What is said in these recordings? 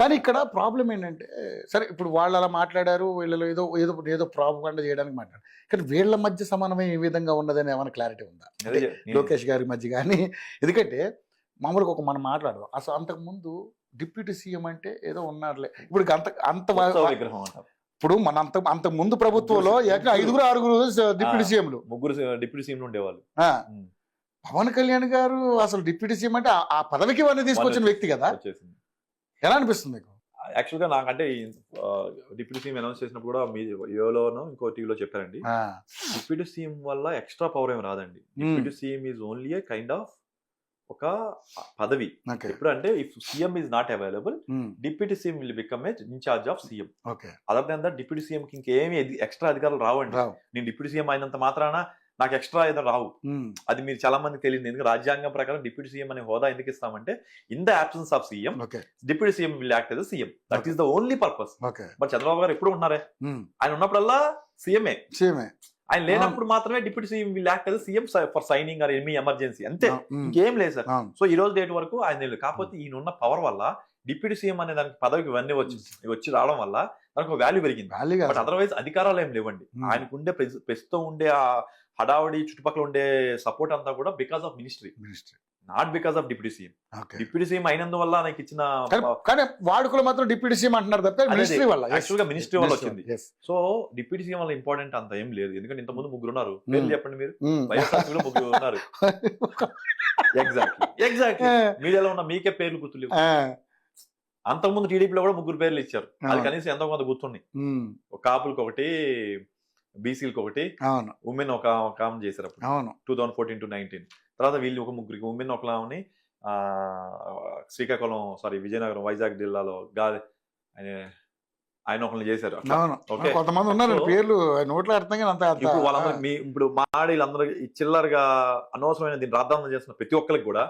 కానీ ఇక్కడ ప్రాబ్లం ఏంటంటే, సరే ఇప్పుడు వాళ్ళు అలా మాట్లాడారు, వీళ్ళలో ఏదో ఏదో ఏదో ప్రాపగండా చేయడానికి మాట్లాడారు, కానీ వీళ్ళ మధ్య సమన్వయం ఏ విధంగా ఉన్నదని ఏమైనా క్లారిటీ ఉందా లోకేష్ గారి మధ్య? కానీ ఎందుకంటే మామూలుగా మనం మాట్లాడదాం, అసలు అంతకుముందు డిప్యూటీ సీఎం అంటే ఏదో ఉన్నారులే, ఇప్పుడు అంత విగ్రహం అంటారు. ఇప్పుడు మన అంత ముందు ప్రభుత్వంలో 5-6 డిప్యూటీ సీఎంలు, 3 డిప్యూటీ సీఎంలు ఉండేవాళ్ళు. పవన్ కళ్యాణ్ గారు అసలు డిప్యూటీ సీఎం అంటే ఆ పదవికి వాడిని తీసుకొచ్చిన వ్యక్తి కదా, ఎలా అనిపిస్తుంది మీకు? యాక్చువల్ గా నాకంటే డిప్యూటీ సీఎం అనౌన్స్ చేసినప్పుడు కూడా మీ యోలోనో ఇంకో టీవీలో చెప్పారండి, డిప్యూటీ సీఎం వల్ల ఎక్స్ట్రా పవర్ ఏమి రాదండి. Deputy CM is only a kind of ఒక పదవి. ఎప్పుడు అంటే if CM is not available, deputy CM will become a incharge of CM. Other than that deputy CM కి ఇంకేమి ఎక్స్ట్రా అధికారులు రావండి. నేను డిప్యూటీ సీఎం అయినంత మాత్రాన నాకు ఎక్స్ట్రా ఏదో రావు. అది మీరు చాలా మందికి తెలియదు. ఎందుకంటే రాజ్యాంగం ప్రకారం డిప్యూటీ సీఎం అనే హోదా ఎందుకు ఇస్తామంటే, in the absence of CM deputy CM will act as CM. That is the only purpose. But Chandrababu గారు ఎప్పుడు ఉన్నారే, ఆయన ఉన్నప్పుడల్లా సీఎంఏ. ఆయన లేనప్పుడు మాత్రమే deputy CM will act as CM for signing or any emergency, అంతే, ఇంకేం లేదు సార్. సో ఈ రోజు డేట్ వరకు ఆయన లేదు. కాకపోతే ఈయన ఉన్న పవర్ వల్ల డిప్యూటీ సీఎం అనే దానికి పదవికి ఇవన్నీ వచ్చి రావడం వల్ల దానికి వాల్యూ పెరిగింది. బట్ అదర్వైజ్ అధికారాలు ఏం లేవండి. ఆయనకు ఉండే ప్రస్తుతం ఉండే ఆ హడావుడి చుట్టుపక్కల ఉండే సపోర్ట్ అంతా కూడా because of ministry, not because of deputy CM. Deputy CM అయినందువల్ల నాకు ఇచ్చిన, కానీ వాడుకలు మాత్రం డిప్యూటీ సీఎం అంటున్నారు తప్ప మినిస్ట్రీ వల్ల, యాక్చువల్ గా మినిస్ట్రీ వల్ల వచ్చింది. సో డిప్యూటీ సీఎం వల్ల ఇంపార్టెంట్ అంత ఏం లేదు. ఎందుకంటే ఇంత ముందు 3 ఉన్నారు. పేర్లు చెప్పండి మీరు. వైఎస్ఆర్సీపీలో 3 ఉన్నారు. ఎగ్జాక్ట్లీ మీడియాలో ఉన్న మీకే పేర్లు గుర్తులేవు. అంతకుముందు టీడీపీలో కూడా 3 పేర్లు ఇచ్చారు. అది కనీసం ఎంతో కొంత గుర్తున్నాయి. కాపులకు ఒకటి, బీసీలకు ఒకటి, ఉమెన్ ఒక కామన్ చేశారు అప్పుడు 2014 to 19. తర్వాత వీళ్ళు ఒక 3 ఉమెన్ ఒకలామని శ్రీకాకుళం విజయనగరం వైజాగ్ జిల్లాలో ఆయన ఒకరిని చేశారు. కొంతమంది ఉన్నారు పేర్లు నోట్లో అర్థం. ఇప్పుడు వాళ్ళందరూ ఇప్పుడు మాడీలందరూ చిల్లరగా అనవసరమైన దీన్ని రాద్దామని చేస్తున్న ప్రతి ఒక్కరికి కూడా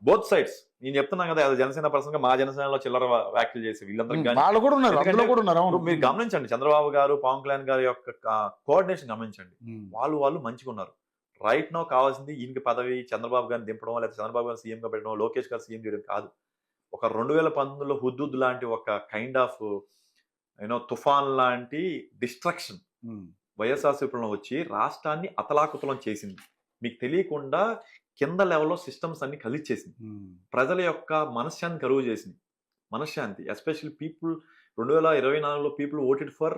బోత్ సైడ్స్ నేను చెప్తున్నాను కదా, జనసేన పర్సన్ గా మా జనసేనలో చిల్లర వ్యాఖ్యలు చేసి వీళ్ళందరూ మీరు గమనించండి. చంద్రబాబు గారు, పవన్ కళ్యాణ్ గారి యొక్క కోఆర్డినేషన్ గమనించండి. వాళ్ళు మంచిగా ఉన్నారు. రైట్ నో కావాల్సింది ఈయనకి పదవి, చంద్రబాబు గారిని దింపడం, లేదా చంద్రబాబు గారిని సీఎం గా పెట్టడం, లోకేష్ గారు సీఎం చేయడం కాదు. ఒక 2019లో హుద్దుద్ లాంటి ఒక కైండ్ ఆఫ్ తుఫాన్ లాంటి డిస్ట్రక్షన్ వైఎస్ఆర్సీపీలో వచ్చి రాష్ట్రాన్ని అతలాకుతలం చేసింది. మీకు తెలియకుండా కింద లెవెల్లో సిస్టమ్స్ అన్ని కలిచేసింది. ప్రజల యొక్క మనశ్శాంతి కరువు చేసింది. మనశ్శాంతి ఎస్పెషల్లీ పీపుల్ 2024లో పీపుల్ ఓటెడ్ ఫర్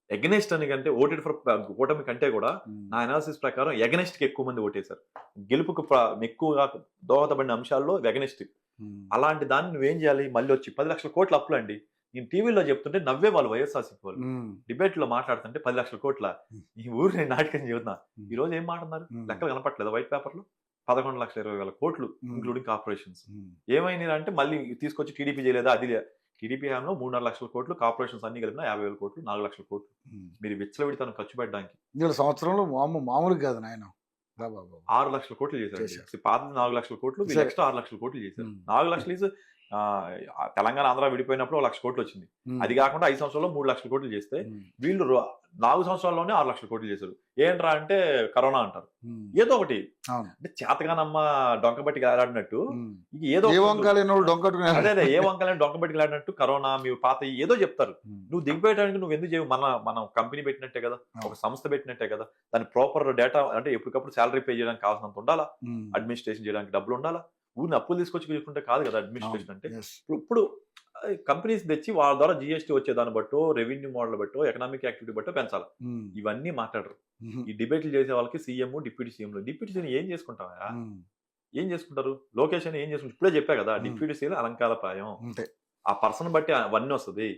ఎగనెస్ట్ అని కంటే, ఓటెడ్ ఫర్ కూటమి కంటే కూడా నా అనాలిసిస్ ప్రకారం ఎగనెస్ట్ కి ఎక్కువ మంది ఓటేశారు. గెలుపుకు ఎక్కువగా దోహదపడిన అంశాల్లో ఎగనెస్ట్. అలాంటి దాన్ని నువ్వేం చేయాలి? మళ్ళీ వచ్చి 10 లక్షల కోట్ల అప్పులు అండి. నేను టీవీలో చెప్తుంటే నవ్వే వాళ్ళు వైఎస్ఆర్సీపీ వాళ్ళు. డిబేట్ లో మాట్లాడుతుంటే 10 లక్షల కోట్ల ఈ ఊరు నేను నాటకం చెబుతున్నా. ఈ రోజు ఏం మాట్లాడుతున్నారు? లెక్కలు కనపట్లేదు వైట్ పేపర్ లో. 11,20,000 కోట్లు ఇంక్లూడింగ్ కార్పొరేషన్స్. ఏమైంది అంటే మళ్ళీ తీసుకొచ్చి టీడీపీ చేయలేదా? అది టీడీపీ హామీలో 3.5 లక్షల కోట్లు, కార్పొరేషన్స్ అన్ని కలిపిన 50,000 కోట్లు, 4 లక్షల కోట్లు మీరు విచ్చలవిడితనం ఖర్చు పెట్టడానికి. సంవత్సరంలో మామూలు కాదు నాయన, 6 లక్షల కోట్లు చేశారు. పాత 4 లక్షల కోట్లు, వీళ్ళు ఎక్స్ట్రా 6 లక్షల కోట్లు చేశారు. 4 లక్షలు తెలంగాణ ఆంధ్ర విడిపోయినప్పుడు 1 లక్ష కోట్లు వచ్చింది. అది కాకుండా 5 సంవత్సరాల్లో 3 లక్షల కోట్లు చేస్తే వీళ్ళు 4 సంవత్సరాల్లోనే 6 లక్షల కోట్లు చేశారు. ఏంట్రా అంటే కరోనా అంటారు. ఏదో ఒకటి అంటే చేతగానమ్మ డొంకబట్టి ఆడినట్టు, ఏదో ఏ వంకాయలు డొంకబట్టి ఆడినట్టు కరోనా మీ పాత ఏదో చెప్తారు. నువ్వు దిగిపోయడానికి నువ్వు ఎందుకు చేయవు? మనం కంపెనీ పెట్టినట్టే కదా, ఒక సంస్థ పెట్టినట్టే కదా. దాని ప్రాపర్ డేటా అంటే ఎప్పటికప్పుడు శాలరీ పే చేయడానికి కావాల్సినంత ఉండాలా, అడ్మినిస్ట్రేషన్ చేయడానికి డబ్బులు ఉండాలా. ఊరిని అప్పులు తీసుకొచ్చి తీసుకుంటే కాదు కదా అడ్మినిస్ట్రేషన్ అంటే. ఇప్పుడు కంపెనీస్ తెచ్చి వాళ్ళ ద్వారా జిఎస్టీ వచ్చేదాన్ని బట్టో, రెవెన్యూ మోడల్ బట్టో, ఎకనామిక్ యాక్టివిటీ బట్టో పెంచాలి. ఇవన్నీ మాట్లాడరు. ఈ డిబేట్లు చేసే వాళ్ళకి CM, deputy CM. Deputy CM ఏం చేసుకుంటావా? ఏం చేసుకుంటారు? లోకేష్ అని ఏం చేసుకుంటారు? ఇప్పుడే చెప్పా కదా, డిప్యూటీ సీఎం అలంకార ప్రాయం. ఆ పర్సన్ బట్టి అవన్నీ వస్తుంది.